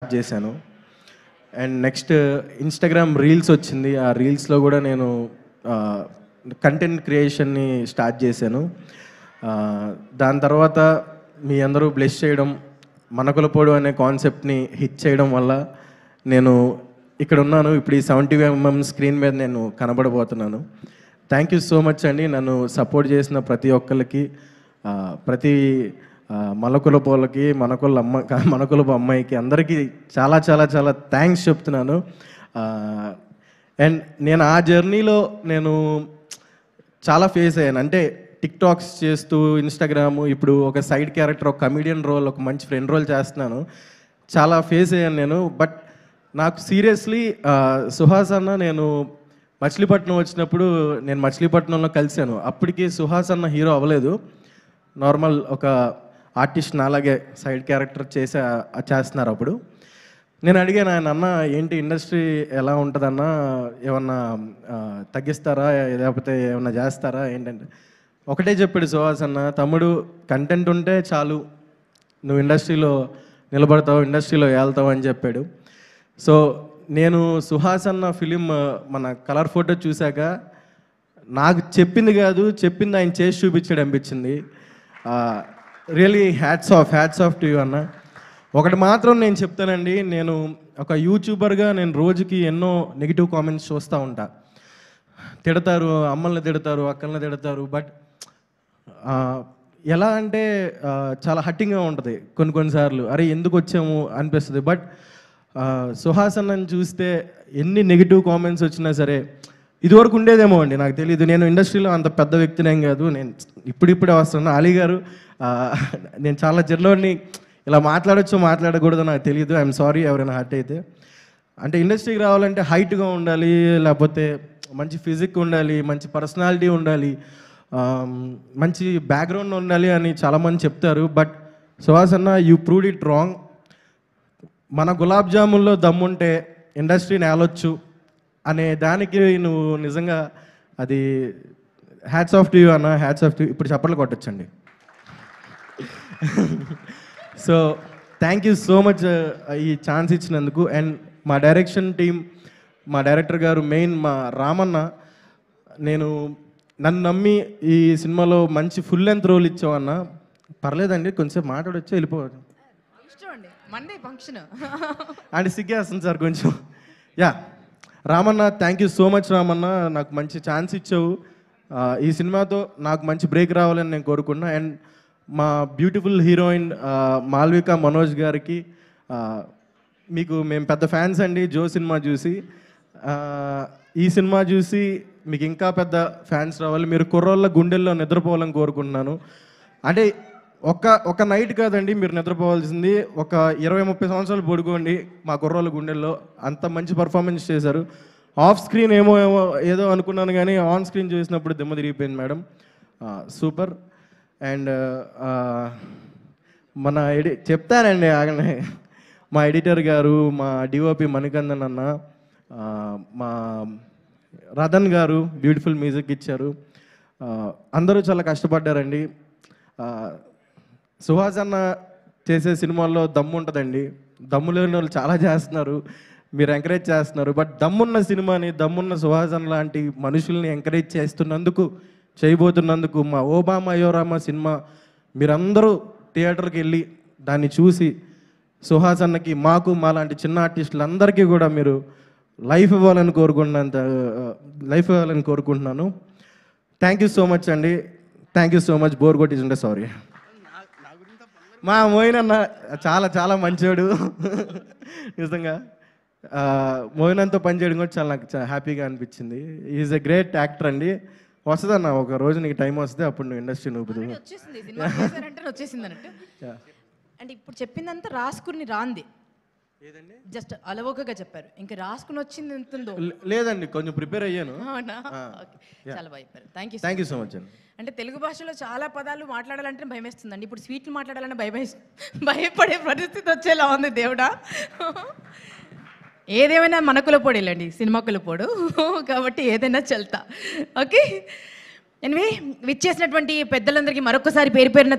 చేశాను. And next Instagram reels వచ్చింది. ఆ రీల్స్‌లో కూడా నేను కంటెంట్ క్రియేషన్‌ని స్టార్ట్ చేశాను. దాని తర్వాత మీ అందరూ బ్లెస్ చేయడం, మనకులపోడు అనే కాన్సెప్ట్‌ని హిట్ చేయడం వల్ల నేను ఇక్కడ ఉన్నాను. ఇప్పుడు ఈ 70 mm స్క్రీన్ మీద నేను కనబడబోతున్నాను. థ్యాంక్ యూ సో మచ్ అండి. నన్ను సపోర్ట్ చేసిన ప్రతి ఒక్కరికి, ప్రతి మలకులపోలకి, మనకులపు అమ్మాయికి అందరికీ చాలా చాలా చాలా థ్యాంక్స్ చెప్తున్నాను. అండ్ నేను ఆ జర్నీలో నేను చాలా ఫేస్ అయ్యాను. అంటే టిక్టాక్స్ చేస్తూ ఇన్‌స్టాగ్రాము, ఇప్పుడు ఒక సైడ్ క్యారెక్టర్, ఒక కమెడియన్ రోల్, ఒక మంచి ఫ్రెండ్ రోల్ చేస్తున్నాను. చాలా ఫేస్ అయ్యాను నేను. బట్ నాకు సీరియస్లీ సుహాస్ అన్న, నేను మచిలీపట్నం వచ్చినప్పుడు నేను మచిలీపట్నంలో కలిశాను. అప్పటికి సుహాస్ అన్న హీరో అవ్వలేదు, నార్మల్ ఒక ఆర్టిస్ట్ నాలాగే సైడ్ క్యారెక్టర్ చేస్తున్నారు. అప్పుడు నేను అడిగాను ఆయన, అన్న ఏంటి ఇండస్ట్రీ ఎలా ఉంటుందన్న, ఏమన్నా తగ్గిస్తారా లేకపోతే ఏమన్నా చేస్తారా ఏంటంటే, ఒకటే చెప్పాడు సుహాస్ అన్న, తమ్ముడు కంటెంట్ ఉంటే చాలు, నువ్వు ఇండస్ట్రీలో నిలబడతావు, ఇండస్ట్రీలో వెళ్తావు అని చెప్పాడు. సో నేను సుహాస్ అన్న ఫిలిం మన కలర్ ఫోటో చూశాక నాకు చెప్పింది కాదు, చెప్పింది ఆయన చేసి చూపించాడు అనిపించింది. Really hats off to you అన్న. ఒకటి మాత్రం నేను చెప్తానండి, నేను ఒక యూట్యూబర్గా నేను రోజుకి ఎన్నో నెగిటివ్ కామెంట్స్ చూస్తూ ఉంటా. తిడతారు, అమ్మల్ని తిడతారు, అక్కల్ని తిడతారు. బట్ ఎలా అంటే చాలా హట్టింగ్గా ఉంటుంది కొన్నిసార్లు. అరే ఎందుకు వచ్చాము అనిపిస్తుంది. బట్ సుహాస్ అన్నని చూస్తే ఎన్ని నెగిటివ్ కామెంట్స్ వచ్చినా సరే, ఇదివరకు ఉండేదేమో అండి, నాకు తెలియదు. నేను ఇండస్ట్రీలో అంత పెద్ద వ్యక్తినేం కాదు, నేను ఇప్పుడిప్పుడే వస్తున్నాను. అలీ గారు, నేను చాలా జర్నీని ఇలా మాట్లాడచ్చో మాట్లాడకూడదో నాకు తెలియదు. ఐఎమ్ సారీ ఎవరైనా హర్ట్ అయితే. అంటే ఇండస్ట్రీకి రావాలంటే హైట్గా ఉండాలి, లేకపోతే మంచి ఫిజిక్ ఉండాలి, మంచి పర్సనాలిటీ ఉండాలి, మంచి బ్యాక్గ్రౌండ్ ఉండాలి అని చాలామంది చెప్తారు. బట్ సుహాస్ అన్న, యూ ప్రూవ్డ్ ఇట్ రాంగ్. మన గులాబ్ జామున్లో దమ్ముంటే ఇండస్ట్రీని ఏలొచ్చు అనే దానికి నువ్వు నిజంగా అది హ్యాట్స్ ఆఫ్ టు యూ అన్న, హ్యాట్స్ ఆఫ్ టు యూ. ఇప్పుడు చప్పట్లు కొట్టచ్చండి. So thank you so much ఈ ఛాన్స్ ఇచ్చినందుకు. అండ్ మా డైరెక్షన్ టీం, మా డైరెక్టర్ గారు, మెయిన్ మా రామన్న, నన్ను నమ్మి ఈ సినిమాలో మంచి ఫుల్ లెంత్ రోల్ ఇచ్చావన్న. పర్లేదండి, కొంచెం మాట్లాడొచ్చు, వెళ్ళిపోవచ్చు అంటే సిగ్గేస్తుంది సార్ కొంచెం. Yeah Ramanna, thank you so much Ramanna, నాకు మంచి ఛాన్స్ ఇచ్చావు. ఈ సినిమాతో నాకు మంచి బ్రేక్ రావాలని నేను కోరుకున్నా. అండ్ మా బ్యూటిఫుల్ హీరోయిన్ మాల్విక మనోజ్ గారికి, మీకు మేము పెద్ద ఫ్యాన్స్ అండి. జో సినిమా చూసి, ఈ సినిమా చూసి మీకు ఇంకా పెద్ద ఫ్యాన్స్ రావాలి. మీరు కుర్రోళ్ళ గుండెల్లో నిద్రపోవాలని కోరుకుంటున్నాను. అంటే ఒక నైట్ కాదండి మీరు నిద్రపోవాల్సింది, ఒక 20-30 సంవత్సరాలు పడుకోండి మా కుర్రోళ్ళ గుండెల్లో. అంత మంచి పర్ఫార్మెన్స్ చేశారు. ఆఫ్ స్క్రీన్ ఏదో అనుకున్నాను, కానీ ఆన్ స్క్రీన్ చూసినప్పుడు దిమ్మ తిరిగిపోయింది మేడం. సూపర్. అండ్ చెప్తానండి ఆగనే, మా ఎడిటర్ గారు, మా డిఓపి మణికందన్ అన్న, మా రతన్ గారు బ్యూటిఫుల్ మ్యూజిక్ ఇచ్చారు. అందరూ చాలా కష్టపడ్డారండి. సుహాస్ అన్న చేసే సినిమాల్లో దమ్ము ఉంటుందండి. దమ్ము లేని వాళ్ళు చాలా చేస్తున్నారు, మీరు ఎంకరేజ్ చేస్తున్నారు. బట్ దమ్మున్న సినిమాని, దమ్మున్న సుహాస్ అన్న లాంటి మనుషుల్ని ఎంకరేజ్ చేయబోతున్నందుకు మా ఓబామా అయోరామా సినిమా మీరందరూ థియేటర్కి వెళ్ళి దాన్ని చూసి సుహాస్ అన్నకి, మాకు, మా లాంటి చిన్న ఆర్టిస్టులందరికీ కూడా మీరు లైఫ్ ఇవ్వాలని కోరుకుంటున్నాను. థ్యాంక్ యూ సో మచ్ అండి. Thank you so much. Bore కొట్టించుంటే సారీ. మా మోయిన్ అన్న చాలా చాలా మంచోడు నిజంగా. మోయిన్ అన్నతో పనిచేయడం కూడా నాకు చాలా హ్యాపీగా అనిపించింది. ఈజ్ ఎ గ్రేట్ యాక్టర్ అండి. వస్తుందన్న, ఒక రోజు నీకు టైం వస్తే అప్పుడు నువ్వు ఇండస్ట్రీ నూపుదు. అంటే ఇప్పుడు చెప్పిందంతా రాసుకుని రాంది, జస్ట్ అలవోకగా చెప్పారు. ఇంకా రాసుకుని వచ్చింది ఎంత ఉందో లేదండి, కొంచెం ప్రిపేర్ అయ్యాను. చాలా బాగా చెప్పారు. థ్యాంక్ యూ సో మచ్ అండి. అంటే తెలుగు భాషలో చాలా పదాలు మాట్లాడాలంటే భయం వేస్తుందండి. ఇప్పుడు స్వీట్లు మాట్లాడాలంటే భయపడే పరిస్థితి వచ్చేలా ఉంది దేవుడా. ఏదేమైనా మన కులపోడేలండి, సినిమా కులపోడు కాబట్టి ఏదైనా చల్తా. ఓకే, ఎనివే విచ్చేసినటువంటి పెద్దలందరికీ మరొకసారి పేరు పేరున